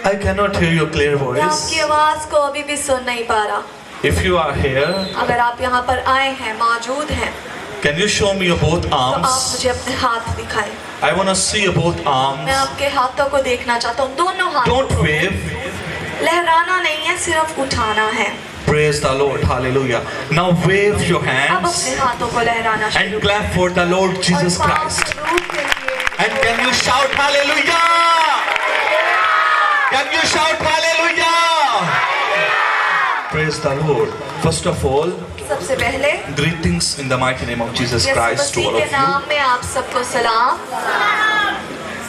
I cannot hear your clear मैं voice. आपकी आवाज को अभी भी सुन नहीं पा रहा। If you are here, अगर आप यहाँ पर आए हैं, मौजूद हैं, can you show me your both तो आप arms? मुझे अपने हाथ दिखाएं। I want to see your both मैं arms. आपके हाथों को देखना चाहता हूँ, दोनों हाथ। Don't wave. लहराना नहीं है, सिर्फ उठाना है। Praise the Lord. Hallelujah. Now wave your अब hands अपने हाथों को लहराना शुरू and clap for the Lord Jesus और Christ. पाप के रूप के लिए And can you shout hallelujah? Can you shout hallelujah? Praise the Lord. First of all, सबसे पहले greetings in the mighty name of Jesus Yeshu Christ to Masih all के of you. नाम में आप सबको सलाम।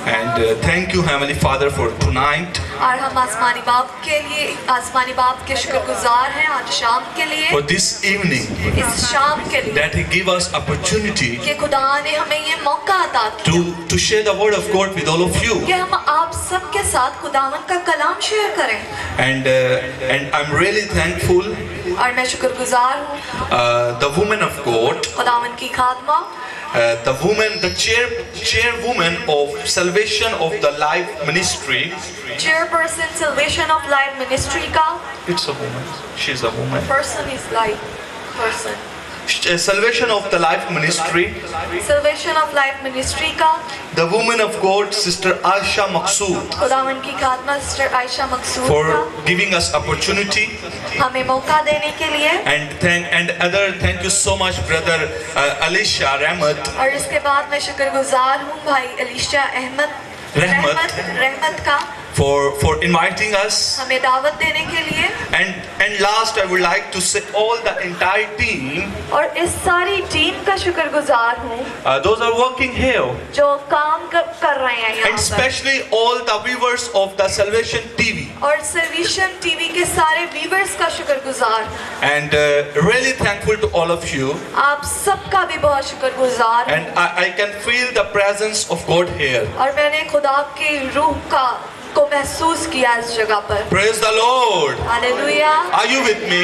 And thank you Heavenly Father for tonight, और हम आसमानी बाप के लिए, आसमानी बाप के शुक्रगुजार हैं आज शाम के लिए, for this evening, इस शाम के लिए that He give us opportunity कि खुदा ने हमें ये मौका अता किया to share the word of God with all of you. कि हम आप सबके साथ खुदावन का कलाम शेयर करें। And I'm really thankful और मैं शुक्रगुजार हूँ the woman of God, खुदावन की खादमा, the woman, the chairwoman of Salvation of the Life Ministry. Chairperson salvation of life ministry का। It's a woman. She's a woman. Person is life person. Salvation of the Life Ministry. Salvation of life ministry का The woman of God, Sister Aisha Maqsood, खुदावन की खादमा sister Ayesha Maqsood for का giving us opportunity. हमें मौका देने के लिए। Thank you so much, brother Alisha Rahmat, और इसके बाद मैं शुक्रगुजार हूँ भाई अलीशा अहमद रहमत का for inviting us. हमें दावत देने के लिए। And last, I would like to say all the entire team, और इस सारी टीम का शुक्रगुजार हूँ those are working here, जो काम कर रहे हैं यहाँ and पर। especially all the viewers of the Salvation TV. और सर्विशन टीवी के सारे व्यूअर्स का शुक्रगुजार। And really thankful to all of you. आप सबका भी बहुत शुक्रगुजार हूँ। And I can feel the presence of God here. और मैंने खुदा की रूह को महसूस किया इस जगह पर। Praise the Lord. Hallelujah. Are you with me?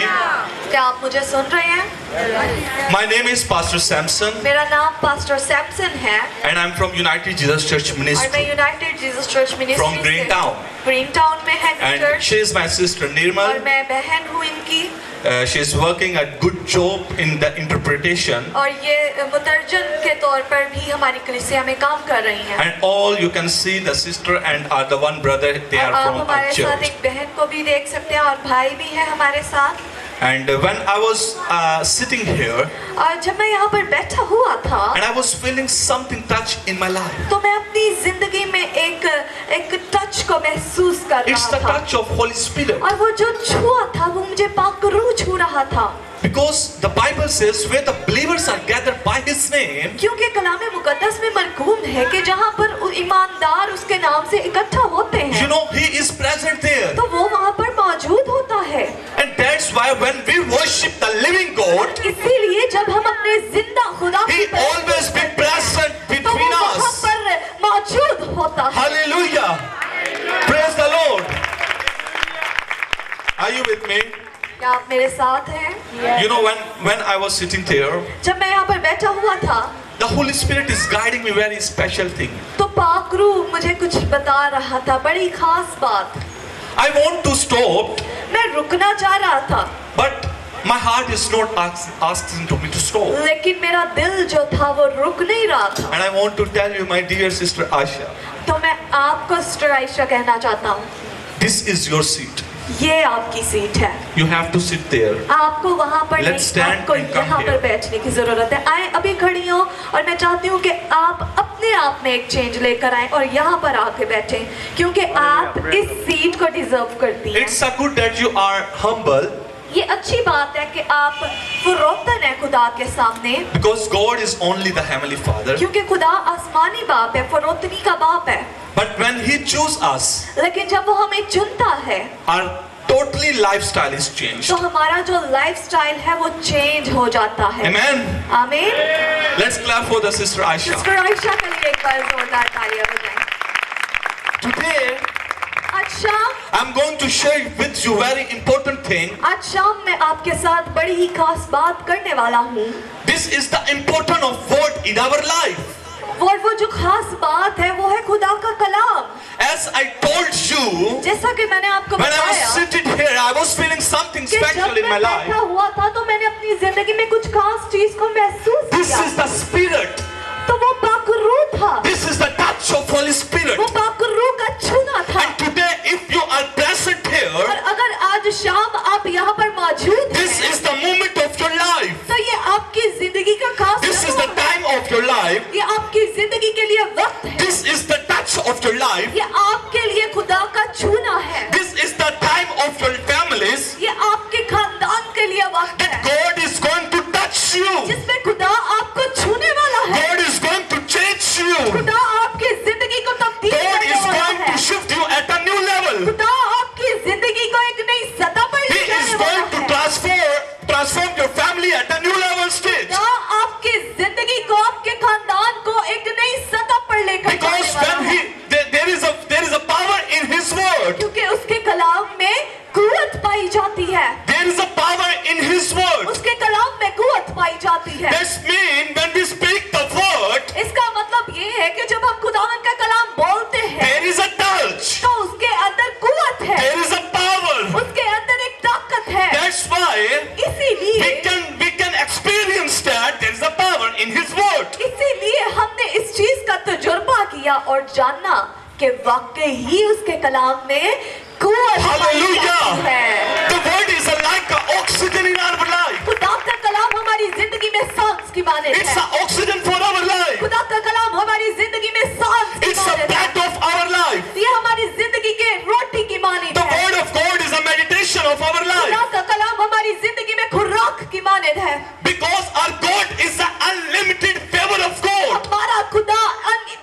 क्या आप मुझे सुन रहे हैं? My name is Pastor Samson, मेरा नाम पास्टर सैमसन है and I'm from United Jesus Church और मैं Ministry United Jesus church ministry from Greentown. ग्रीनटाउन में है And church. she is my sister और Nirmal. मैं बहन हूँ इनकी। She is working a good job in the interpretation. और ये मुतरजम के तौर पर भी हमारी कलीसिया में काम कर रही हैं। And all you can see the sister and the one brother, they और are आप from our हमारे साथ church. एक बहन को भी देख सकते हैं और भाई भी है हमारे साथ। And when I was sitting here, और जब मैं यहाँ पर बैठा हुआ था and I was feeling something touch in my life. तो मैं अपनी जिंदगी में एक टच को महसूस कर It's रहा the था touch of Holy Spirit. और वो जो छुआ था वो मुझे पाक रूह छू रहा था। Because the Bible says where the believers are gathered by His name, क्योंकि कलामे मुकद्दस में मरकूम है कि जहाँ पर ईमानदार उसके नाम से इकट्ठा होते you हैं know, He is present there. तो वो वहाँ पर मौजूद होता है। And that's why when we worship the living God, इसीलिए जब हम अपने जिंदा खुदा He always be present तो वो between वहाँ us. पर मौजूद होता है। Hallelujah. Praise the Lord. Are you with me? क्या आप मेरे साथ हैं? You know, when I was sitting there, जब मैं यहाँ पर बैठा हुआ था the Holy Spirit is guiding me very special thing. तो पाक रूह मुझे कुछ बता रहा था, बड़ी खास बात। I want to stop, मैं रुकना चाह रहा था but my heart is not asking to me to stop. लेकिन मेरा दिल जो था वो रुक नहीं रहा था। And I want to tell you, my dear sister Asha, तो मैं आपको सिस्टर आयशा कहना चाहता हूँ, this is your seat. ये आपकी सीट है। You have to sit there. आपको वहाँ पर Let's नहीं, stand आपको and come यहाँ पर here. बैठने की जरूरत है। आए अभी खड़ी हो और मैं चाहती हूँ कि आप अपने आप में एक चेंज लेकर आए और यहाँ पर आके बैठे क्योंकि आप इस सीट को डिजर्व करती हैं। It's a good that you are humble, ये अच्छी बात है कि आप फरोख्तन है खुदा के सामने because God is only the Heavenly Father. क्योंकि खुदा आसमानी बाप है, फरोख्तनी का बाप है। But when He chooses us, लेकिन जब वो हमें चुनता है our totally lifestyle is changed. तो हमारा जो लाइफस्टाइल है वो चेंज हो जाता है। Amen. आमीन। Let's clap for the sister Aisha. Sister Ayesha के लिए एक बार जोरदार तालियां बजाएं। Today, आज शाम I'm going to share with you very important thing. आज शाम मैं आपके साथ बड़ी ही खास बात करने वाला हूँ। This is the important of word in our life. और वो जो खास बात है वो है खुदा का कलाम। as I told you, जैसा कि मैंने आपको when I was बताया sitting here, I was feeling something कि जब special in my मैं life. बैठा हुआ था तो मैंने अपनी जिंदगी में कुछ खास चीज को महसूस This किया। is the Spirit. तो वो बाकरू था, This is the touch of Holy Spirit. वो बाकरू का छूना था। And today, if you are present और here, अगर आज शाम आप यहाँ पर मौजूद this हैं, is the moment of your life. तो ये आपकी जिंदगी का खास This is the समय है। time of your life. ये आपकी जिंदगी के लिए वक्त है। This is the touch of your life. ये आपके लिए खुदा का छूना है। This is the time of your families. ये आपके खानदान के लिए वक्त है, God is going to touch you. जिसमें खुदा आपको छूने वाला है। God is going to change you. खुदा आपकी जिंदगी को तब्दील God करने is वाला going है। to shift you at a new level. खुदा आपकी जिंदगी को एक नई सतह पर He ले is जाने वाला going to है। transform your family at a new level stage. खुदा आपकी जिंदगी को, आपके खानदान को एक नई सतह पर लेकर जाने Because वाला when है। there is a power in His word. क्योंकि उसके कलाम में कुव्वत पाई जाती है। There is a power in His word. उसके कलाम में कुव्वत पाई जाती है। That means when we speak the word, इसका मतलब ये है कि जब हम खुदावन का कलाम बोलते हैं there is a touch. तो उसके अंदर कुव्वत है, There is a power. उसके अंदर एक ताकत है। That's why इसीलिए we can experience that there is a power in His word. इसीलिए हमने इस चीज का तजुर्बा किया और जाना कि वाकई ही उसके कलाम में कुव्वत पाई Hallelujah. जाती है। The word is like an oxygen in our life. खुदा का कलाम हमारी जिंदगी में सांस की मानद It's है। an oxygen for our life. खुदा का कलाम हमारी जिंदगी में सांस की It's a मानद है। breath of our life. ये हमारी जिंदगी के रोटी की मानद The है। word of God is a meditation of our खुदा life. का कलाम हमारी जिंदगी में खुराक की मानद है। Because our God is the unlimited favor of God. हमारा खुदा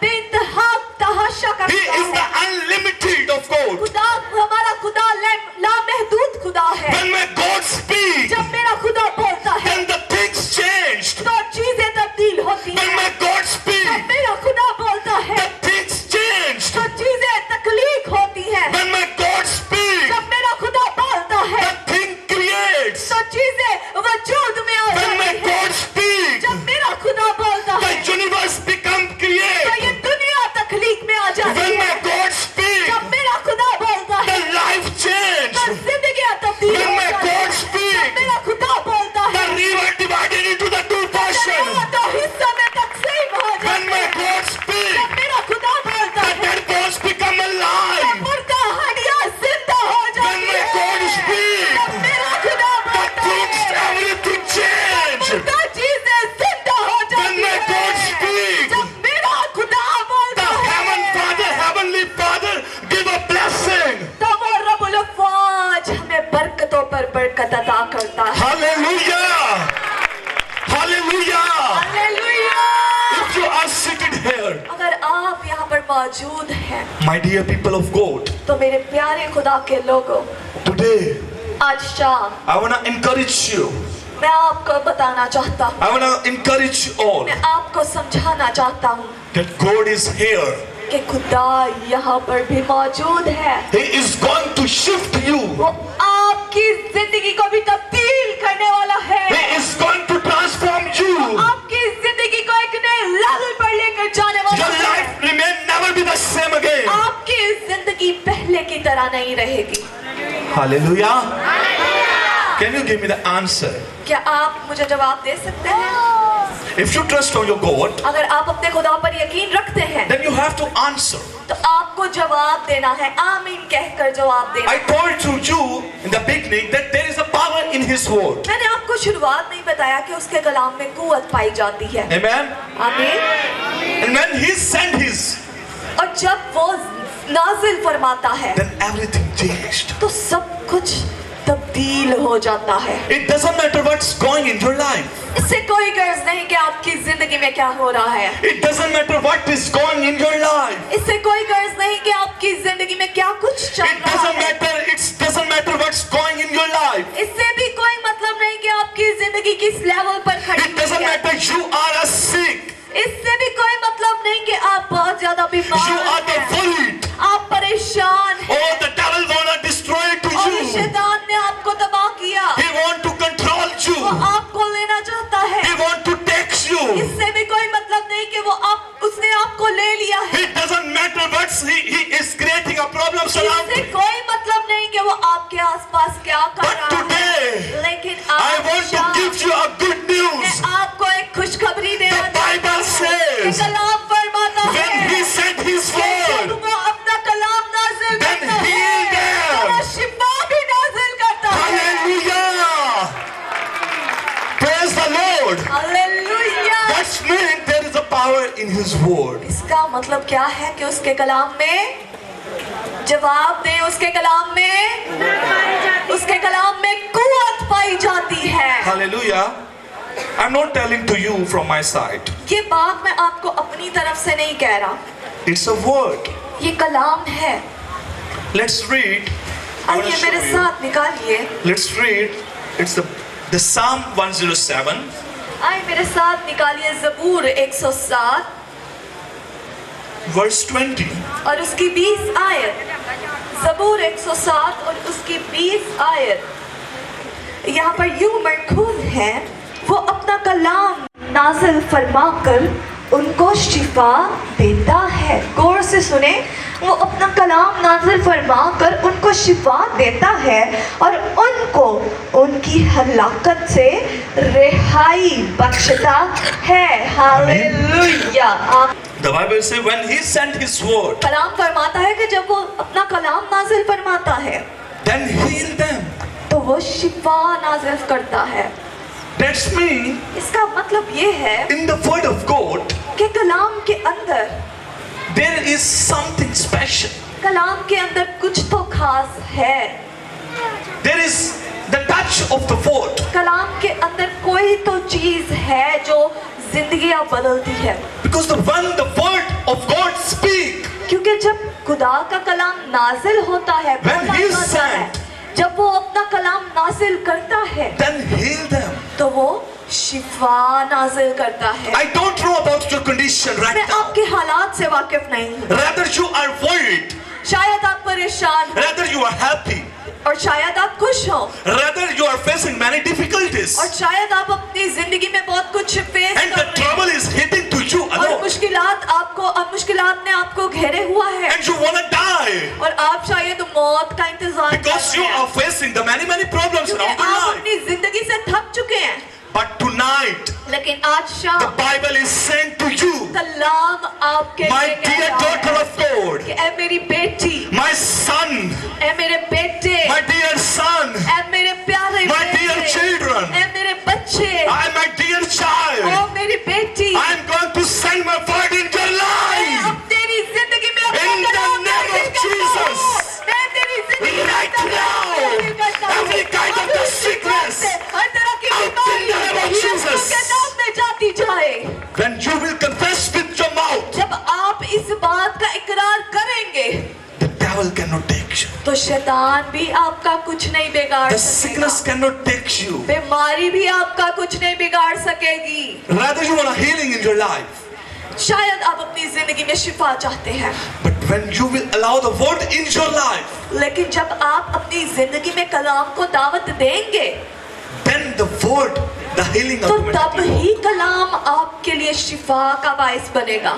बेइंतहा तहाशा का He is खुदा the है। unlimited of God. खुदा हमारा खुदा लामहदूद खुदा है। When my God speaks, जब मेरा खुदा बोलता है then the things changed. तो चीजें तब्दील होती When हैं। my God जब speaks, मेरा खुदा बोलता है the things changed. तो चीजें तकलीफ होती हैं। When my God speaks, जब मेरा खुदा बोलता है the thing creates. तो चीजें वजूद में आ When my जाती हैं। God speaks, जब मेरा खुदा बोलता है the universe becomes तो ये created. दुनिया तकलीफ में आ जाती When my है। God speaks, जब मेरा खुदा बोलता the है life तो changed. जिंदगियां तब्दील When हो my जाती God हैं। speaks, जब मेरा खुदा बोलता the है river divided into the two portions. तो हिस्सों में तकसीम हो When जाती my है। God जब speaks, मेरा खुदा बोलता the है dead bones become तो alive. मुर्दा हड्डियां जिंदा हो When जाती my है। God speaks, जब मेरा खुदा the बोलता things, है everything change. मुर्दा चीजें जिंदा हो When जाती my God है। speaks, जब मेरा खुदा the बोलता है Heavenly Father, give a blessing. तो वो रब्बुल अफ़वाज हमें बरकतों पर बरकत अता करता है। Hallelujah. Hallelujah. Hallelujah. If you are seated here, अगर आप यहाँ पर मौजूद हैं my dear people of God, तो मेरे प्यारे खुदा के लोगों, today आज शाम I want to encourage you. मैं आपको बताना चाहता हूँ, I want to encourage you all मैं आपको समझाना चाहता हूँ that God is here. कि खुदा यहाँ पर भी मौजूद है। He is going to shift you. वो आपकी जिंदगी को भी तब्दील करने वाला है। He is going to transform you. आपकी जिंदगी को एक नए लेवल पर लेकर जाने वाला Your है। life remain never be the same again. आपकी जिंदगी पहले की तरह नहीं रहेगी। Hallelujah. Can you give me the answer? क्या आप मुझे जवाब दे सकते हैं? If you trust on your God, अगर आप अपने खुदा पर यकीन रखते हैं then you have to answer. तो आपको जवाब देना है, आमीन कहकर जवाब देना I है। told to you in the beginning that there is a power in His word. मैंने आपको शुरुआत में ही बताया कि उसके कलाम में कुव्वत पाई जाती है। Amen. आमीन। And when He sent His, और जब वो नाजिल फरमाता है then everything changed. तो सब कुछ तब्दील हो जाता है। It doesn't matter what's going in your life. इससे कोई गर्ज नहीं कि आपकी जिंदगी में क्या हो रहा है। It doesn't matter what is going in your life. इससे कोई गर्ज नहीं कि आपकी जिंदगी में क्या कुछ चल It रहा doesn't है। matter. It doesn't matter what's going in your life. इससे भी कोई मतलब नहीं कि आपकी जिंदगी किस लेवल पर खड़ी It doesn't हुई है। matter. You are a sick. इससे भी कोई मतलब नहीं कि आप बहुत ज्यादा You बीमार are the हैं, worried. आप परेशान हैं Oh, the devil wanna destroy to और you. शैतान ने आपको तबाह किया। He want to control वो you. आपको लेना चाहता है। He want to take you. इससे भी कोई मतलब नहीं कि वो उसने आपको ले लिया है। It doesn't matter what he is His word. इसका मतलब क्या है कि उसके कलाम में जवाब दें, उसके कलाम में कुव्वत पाई जाती है। Hallelujah. I'm not telling to you from my side. ये बात मैं आपको अपनी तरफ से नहीं कह रहा, It's a word. ये कलाम है। Let's read. I want to आइए show मेरे you. साथ निकालिए, Let's read. It's the Psalm 107. आइए मेरे साथ निकालिए ज़बूर 107 verse 20. और उसकी 20 आयत। ज़बूर 107 और उसकी 20 आयत। यहाँ पर यूं मरकूब है, वो अपना कलाम नाज़िल फरमाकर उनको शिफा देता है। गौर से सुने, वो अपना कलाम नाज़िल फरमाकर उनको शिफा देता है और उनको उनकी हलाकत से रिहाई बख्शता है। Hallelujah. The Bible says when He sent His word, कलाम फरमाता है कि जब वो अपना कलाम नाज़िल फरमाता है then heal them. तो वो शिफा नाज़िल करता है। That's mean इसका मतलब ये है in the word of God कि कलाम के अंदर there is something special. कलाम के अंदर कुछ तो खास है। There is the touch of the word. कलाम के अंदर कोई तो चीज है जो जिंदगियां बदलती है। Because when the word of God speak, क्योंकि जब खुदा का कलाम नाजिल होता है, When बोला he जाता है, sent, जब वो अपना कलाम नाजिल करता है then heal them. तो वो शिफा नाजिल करता है। I don't know about your condition मैं right now. आपके हालात से वाकिफ नहीं हूँ। Rather you are worried. शायद आप परेशान हो Rather you are happy. और शायद आप खुश हो Rather you are facing many difficulties. और शायद आप अपनी जिंदगी में बहुत कुछ फेस And कर the रहे हैं trouble is hitting to you और alone. मुश्किलात ने आपको घेरे हुआ है And you want to die. और आप शायद मौत का इंतजार कर Because you रहे हैं are facing the many problems क्योंकि around your आप life. अपनी जिंदगी से थक चुके हैं। But tonight, लेकिन आज the शाम Bible is saying to you, कलाम आपके my लिए कह dear रहा daughter है of God, कि ऐ मेरी बेटी, my son, ऐ मेरे बेटे, my dear son, ऐ मेरे प्यारे my dear बेटे, children, ऐ मेरे बच्चे, my dear ओ child, मेरी बेटी, I am going to send my word into your life. अब तेरी जिंदगी में अपना In the Kalam name नाज़िल of करता हूँ। Jesus. मैं तेरी जिंदगी में Right अपना कलाम now. नाज़िल करता हूँ। Every kind of the अब sickness. हर तरह की Out in the बीमारी name of यीशु Jesus. के नाम में जाती जाए। When you will confess with your mouth, जब आप इस बात का इकरार करेंगे the devil cannot take you. तो शैतान भी आपका कुछ नहीं बिगाड़ The सकेगा। sickness cannot take you. बीमारी भी आपका कुछ नहीं बिगाड़ सकेगी। Rather you want a healing in your life. शायद आप अपनी जिंदगी में शिफा चाहते हैं, But when you will allow the word in your life, लेकिन जब आप अपनी जिंदगी में कलाम को दावत देंगे then the word, the healing तो तब automatically. ही कलाम आपके लिए शिफा का बायस बनेगा।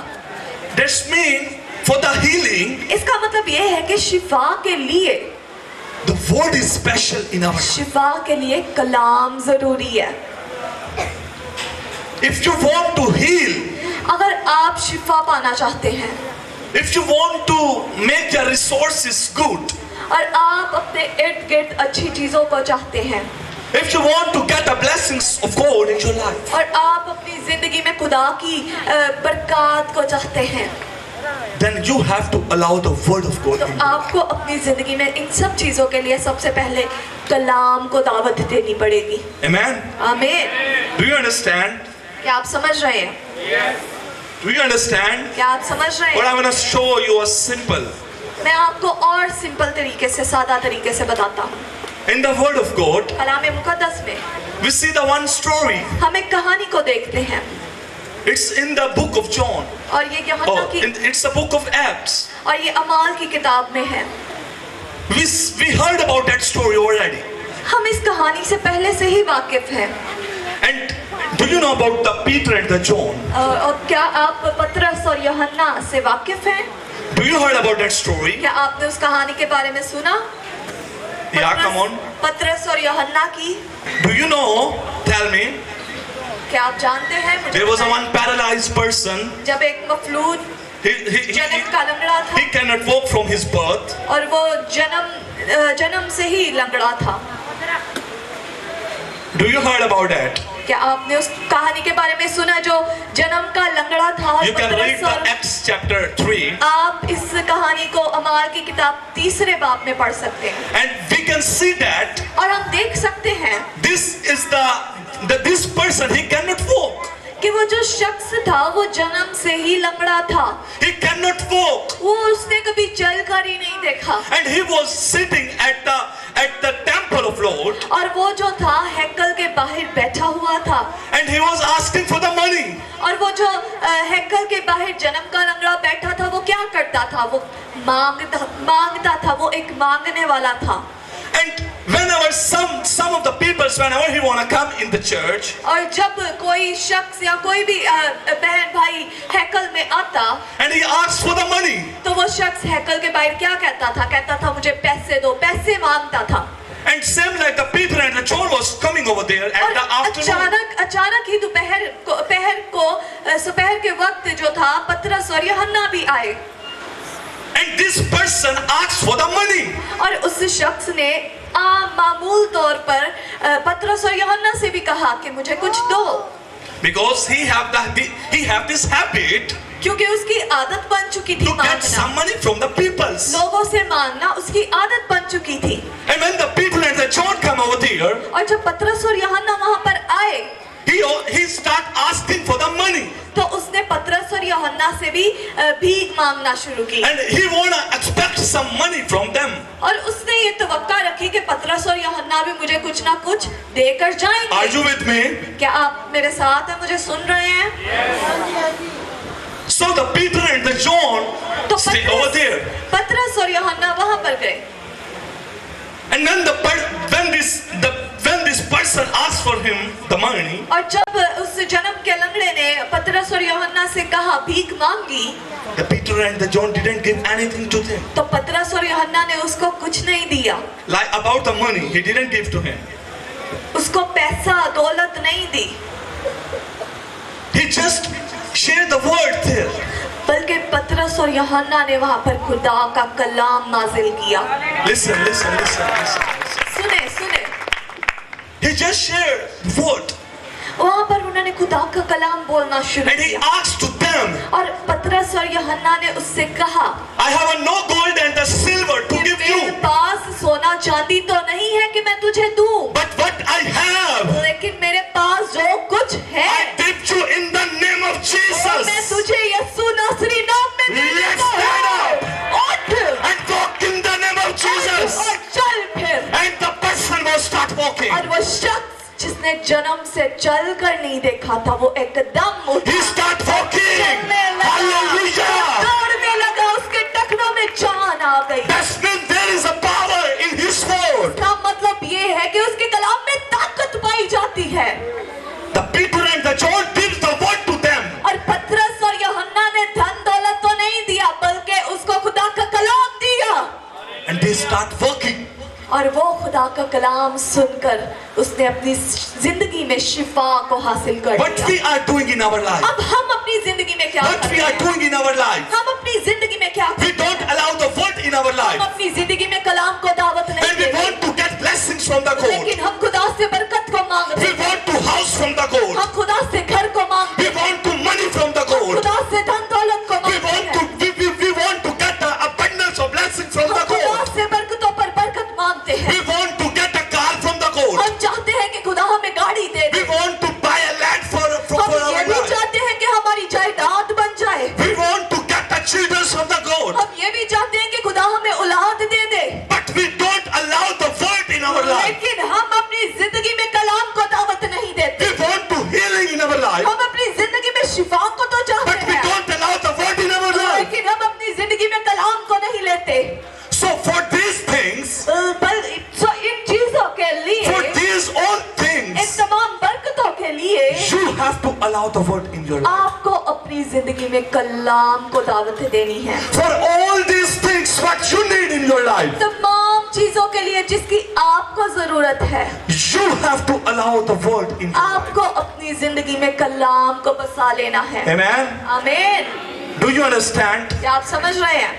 That's mean for the healing, इसका मतलब ये है कि शिफा के लिए the word is special in our life. शिफा के लिए कलाम जरूरी है। If you want to heal, अगर आप शिफा पाना चाहते हैं if you want to make your resources good, और आप अपने इर्द गिर्द अच्छी चीजों को चाहते हैं if you want to get the blessings of God in your life, और आप अपनी जिंदगी में खुदा की बरकत को चाहते हैं then you have to allow the word of God तो in you. आपको अपनी जिंदगी में इन सब चीजों के लिए सबसे पहले कलाम को दावत देनी पड़ेगी। Amen? आमीन। Do you understand? क्या आप समझ रहे हैं? Do you understand? क्या आप समझ रहे What हैं? I'm going to show you a simple. मैं आपको और सिंपल तरीके से, सादा तरीके से बताता हूँ। In the word of God, कलाम मुकद्दस में we see the one story. हम एक कहानी को देखते हैं It's in the book of John. और ये यूहन्ना Oh, की it's the book of Acts. और ये अमाल की किताब में है। We heard about that story already. हम इस कहानी से पहले से ही वाकिफ हैं। And do you know about the Peter and the John? और क्या आप पतरस और यूहन्ना से वाकिफ हैं? Do you heard about that story? क्या आपने उस कहानी के बारे में सुना? Yeah, come on. पतरस और यूहन्ना की। Do you know? Tell me. क्या आप जानते हैं? मुझे There was a बताइए। one paralyzed person. जब एक मफलूज He जन्म का लंगड़ा था cannot walk from his birth. और वो जन्म से ही लंगड़ा था। Do you heard about that? क्या आपने उस कहानी के बारे में सुना जो जन्म का लंगड़ा था? You can read पतरस और the Acts chapter 3, आप इस कहानी को अमाल की किताब 3 बाब में पढ़ सकते हैं and we can see that और हम देख सकते हैं this is this person, he cannot walk. कि वो जो शख्स था वो जन्म से ही लंगड़ा था। He cannot walk. वो उसने कभी चल कर ही नहीं देखा And he was sitting at the temple of Lord, और वो जो था हैकल के बाहर बैठा हुआ था and he was asking for the money. और वो जो हैकल के बाहर जन्म का लंगड़ा बैठा था वो क्या करता था? वो मांगता था, वो एक मांगने वाला था। And whenever some of the people, whenever he wanna come in the church, और जब कोई शख्स या कोई भी बहन भाई हैकल में आता and he asks for the money, तो वो शख्स हैकल के बाहर क्या कहता था? कहता था मुझे पैसे दो, पैसे मांगता था। and same like the Peter and the John was coming over there at और the afternoon. अचानक ही दोपहर के वक्त जो था पतरस और यूहन्ना भी आए And this person asked for the money. और उस शख्स ने मामूल तौर पर पतरस और यूहन्ना से भी कहा कि मुझे कुछ दो, Because he have this habit क्योंकि उसकी आदत बन चुकी थी to get some मांगना, money from the peoples. लोगों से मांगना उसकी आदत बन चुकी थी। And when the Peter and the John come over there, और जब पतरस और यूहन्ना वहां पर आए he start asking for the money. तो उसने पतरस और यूहन्ना से भी भीख मांगना शुरू की And he wanna expect some money from them. और उसने ये तवक्का रखी कि पतरस और यूहन्ना भी मुझे कुछ ना कुछ देकर जाएंगे। Are you with me? क्या आप मेरे साथ हैं? मुझे सुन रहे हैं? So the Peter and the John तो stay over there. पतरस और यूहन्ना वहां पर गए And when this person asked for him the money, और जब उस जन्म के लंगड़े ने पतरस और यूहन्ना से कहा भीख मांगी the Peter and the John didn't give anything to them. तो पतरस और यूहन्ना ने उसको कुछ नहीं दिया, Like about the money, he didn't give to him. उसको पैसा दौलत नहीं दी, He just shared the word there. बल्कि पतरस और यूहन्ना ने वहां पर खुदा का कलाम नाजिल किया। Listen. सुने सुने, He just shared the word. वहां पर उन्होंने खुदा का कलाम बोलना शुरू And he किया asked to them, और पतरस और यूहन्ना ने उससे कहा I have no gold and the silver to कि give मेरे you, पास सोना चांदी तो नहीं है कि मैं तुझे दूं, but what I have, लेकिन मेरे पास जो कुछ है I give you in the name of मैं Jesus. तुझे यीशु नासरी नाम में दे Let's देता stand हूं। up उठ and walk in the name of Jesus. और चल फिर। And the person will start walking. और वो शख्स जिसने जन्म से चल कर नहीं देखा था वो एकदम उठा, He start walking. चलने लगा, Hallelujah. दौड़ने लगा, उसके टखनों में जान आ गई। That means there is a power in His word. इसका मतलब ये है कि उसके कलाम में ताकत पाई जाती है। The Peter and the John give the word to them. और पतरस और यूहन्ना ने धन दौलत तो नहीं दिया बल्कि उसको खुदा का कलाम दिया And they start working. और वो खुदा का कलाम सुनकर उसने अपनी जिंदगी में शिफा को हासिल कर What लिया। we are doing in our life. अब हम अपनी जिंदगी में क्या What करते we are हैं? doing in our life. हम अपनी जिंदगी में क्या We करते don't allow the word in our हैं? life. हम अपनी जिंदगी में कलाम को दावत नहीं And we देते, want to get blessings from the God. लेकिन हम खुदा से बरकत को मांगते We हैं, want to house from the God. हम खुदा से घर को मांगते We हैं, want to money from the हम God. खुदा से धन दौलत को We मांगते want हैं, to we want to get the abundance of blessings from हम the खुदा God. से बरकतों पर बरकत मांगते हैं, We want to get a car from the God. हम चाहते हैं कि खुदा हमें गाड़ी दे We they, want to buy a land for हम ये our भी life. चाहते हैं कि हमारी जायदाद बन जाए, We want to get the children from the God. हम ये भी चाहते हैं कि खुदा हमें औलाद दे दे, But we don't allow the word in our life. लेकिन हम अपनी जिंदगी में कलाम को दावत नहीं देते। We want to healing in our life. हम अपनी जिंदगी में शिफा को तो चाहते But we हैं, don't allow the word in our life. लेकिन हम अपनी जिंदगी में कलाम को नहीं लेते। So for these things, इन चीजों के for लिए, these all इन things, तमाम बरकतों के लिए you have to allow the word in your life. आपको अपनी जिंदगी में कलाम को दावत देनी है। For all these things, what you need in your life, तमाम चीजों के लिए जिसकी आपको जरूरत है, you have to allow the word in your life. आपको अपनी जिंदगी में कलाम को बसा लेना है। Amen. आमीन। Do you understand? क्या आप समझ रहे हैं?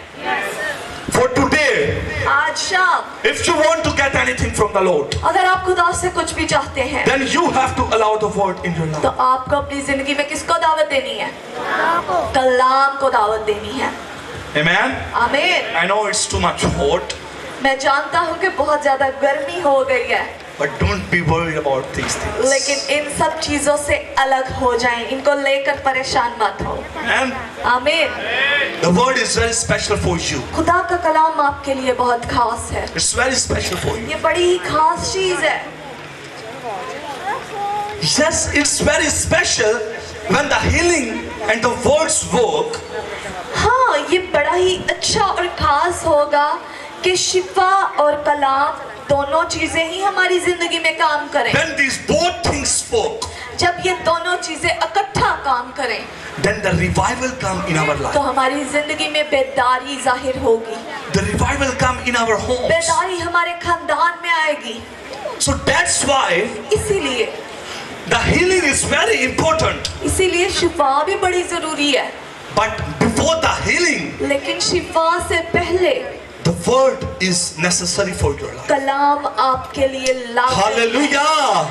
for today, आज शाम if you want to get anything from the Lord, अगर आप खुदा से कुछ भी चाहते हैं then you have to allow the word in your तो life. आपको अपनी जिंदगी में किसको दावत देनी है? कलाम को दावत देनी है। Amen. आमीन। I know it's too much hot, मैं जानता हूँ कि बहुत ज्यादा गर्मी हो गई है, but don't be worried about these things. लेकिन इन सब चीजों से अलग हो जाएं, इनको लेकर परेशान मत हो। And आमीन। the word is very special for you. खुदा का कलाम आपके लिए बहुत खास है, It's very special for you. ये बड़ी ही खास चीज है। Yes, it's very special when the healing and the words work. हाँ, ये बड़ा ही अच्छा और खास होगा कि शिफा और कलाम दोनों चीजें ही हमारी जिंदगी में काम करें। When these both things work, जब ये दोनों चीजें इकट्ठा काम करें then the revival come in our तो life. हमारी जिंदगी में बेदारी जाहिर होगी, The revival come in our homes. बेदारी हमारे खानदान में आएगी। So that's why इसीलिए the healing is very important. इसीलिए शिफा भी बड़ी जरूरी है, But before the healing, लेकिन शिफा से पहले the word is necessary for your life. कलाम आपके लिए लाभ। Hallelujah.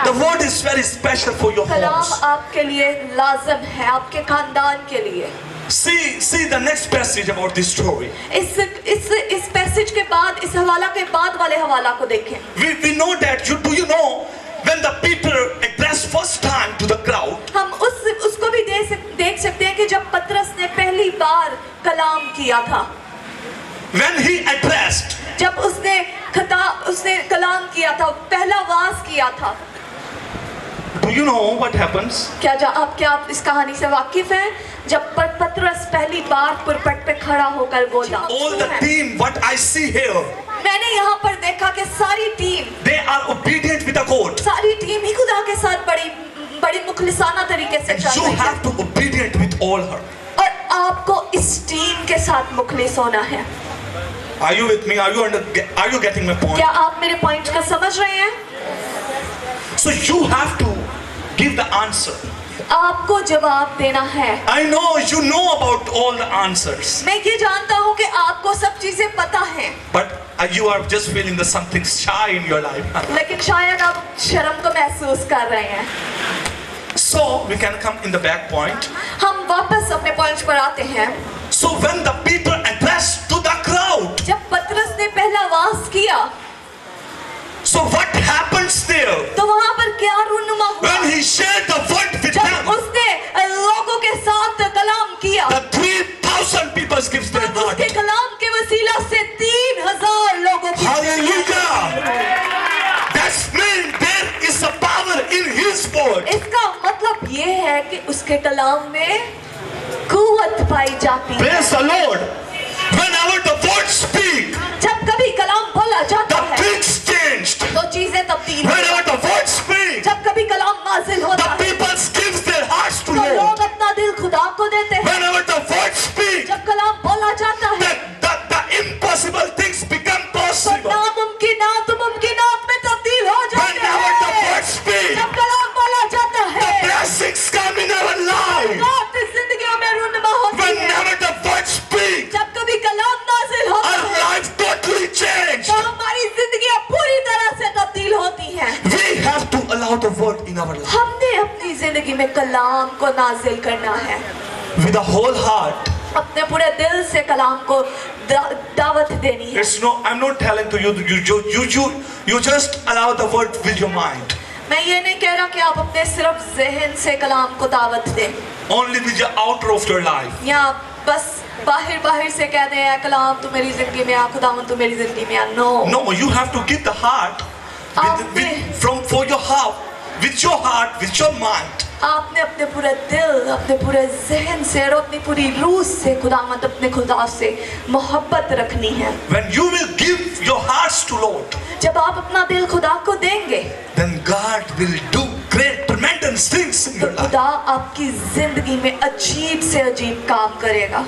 The word is very special for your Kalam homes. आपके लिए लाजम है, आपके खानदान के लिए। See the next passage about this story. इस पैसेज के बाद, इस हवाला के बाद वाले हवाला को देखें। We know that you know when the Peter addressed first time to the crowd, हम उसको भी देख सकते हैं कि जब पतरस ने पहली बार कलाम किया था, when he addressed, जब उसने कलाम किया था, पहला वास किया था। do you know what happens? क्या आप इस कहानी से वाकिफ हैं? जब पतरस पहली बार पुरपट पे खड़ा होकर बोला, All the team, what I see here, मैंने यहाँ पर देखा कि सारी team they are obedient with the code. सारी टीम ही खुदा के साथ बड़ी मुखलिसाना तरीके से And चल you रही है, have to obedient with all her. और आपको इस टीम के साथ मुखलिस होना है। Are you with me? Are you getting my point? क्या आप मेरे पॉइंट को समझ रहे हैं? So you have to give the answer. आपको जवाब देना है। I know you know about all the answers, मैं ये जानता हूँ कि आपको सब चीजें पता हैं, but you are just feeling the something shy in your life. लेकिन शायद आप शर्म को महसूस कर रहे हैं। So we can come in the back point. हम वापस अपने पॉइंट पर आते हैं। So when the Peter addressed to the crowd, जब पतरस ने पहला वास किया so what happens there? तो वहाँ पर क्या रूनुमा हुआ? When he shared the word with जब them, उसने लोगों के साथ कलाम किया, the 3,000 people gives their heart. उसके कलाम के वसीला से 3,000 लोगों की Hallelujah! That means there is a power in his word. इसका मतलब ये है कि उसके कलाम में कुव्वत पाई जाती है। Praise the Lord. Whenever the word speak, जब कभी कलाम बोला जाता the है things changed. तो चीजें तब्दील Whenever होती the word speak, हैं। जब कभी कलाम नाजिल होता the है people gives their hearts to तो Lord. लोग अपना दिल खुदा को देते हैं। Whenever the word speak, जब कलाम बोला जाता है the impossible things become तो possible. नामुमकिनात मुमकिनात में तब्दील हो जाते Whenever the हैं। word speak, जब कलाम बोला जाता the है blessings come in our life. रात जिंदगियों में रूनुमा होती है। Whenever the word speak, जब कभी कलाम नाजिल होता our है life totally changed. तो हमारी जिंदगियां पूरी तरह से तब्दील होती हैं। We have to allow the word in our life हमने अपनी जिंदगी में कलाम को नाजिल करना है, with the whole heart. अपने पूरे दिल से कलाम को दावत देनी है। It's no, I'm not telling to you, you just allow the word with your mind. मैं ये नहीं कह रहा कि आप अपने सिर्फ ज़हन से कलाम को दावत दें, Only with the outer of your life. या बस बाहर से कह दें "ऐ कलाम तू मेरी जिंदगी में आ, खुदावन तू मेरी जिंदगी में आ"। No, you have to give the heart for your heart, with your heart, with your mind. आपने अपने पूरे दिल, अपने पूरे जहन से और अपनी पूरी रूह से खुदावंद अपने खुदा से मोहब्बत रखनी है। When you will give your hearts to Lord, जब आप अपना दिल खुदा को देंगे then God will do great, tremendous things in तो your life. खुदा आपकी जिंदगी में अजीब से अजीब काम करेगा।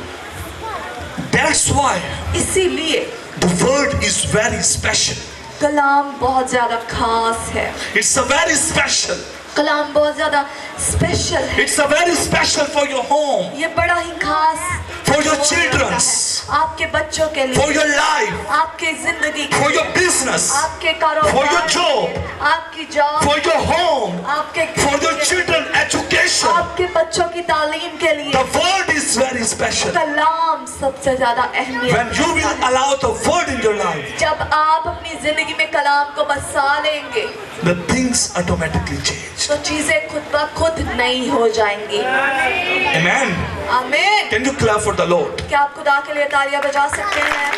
That's why इसीलिए the word is very special. कलाम बहुत ज्यादा खास है। It's a very special. कलाम बहुत ज्यादा स्पेशल है। It's a very special for your home, ये बड़ा ही खास for For your हो children. रहता है। आपके बच्चों के for लिए, your life, आपके जिंदगी के for लिए, your business, आपके कारोबार for your के job, लिए, आपकी जॉब, for your home, आपके घर for your के लिए, children education. आपके बच्चों की तालीम के लिए The word is very special. कलाम सबसे ज्यादा अहमियत When you will रखता है। allow the word in your life, जब आप अपनी जिंदगी में कलाम को बसा लेंगे the things automatically change. तो चीजें खुद ब खुद नई हो जाएंगी। Amen. आमीन। Can you clap for the Lord? क्या आप खुदा के लिए तालियां बजा सकते हैं?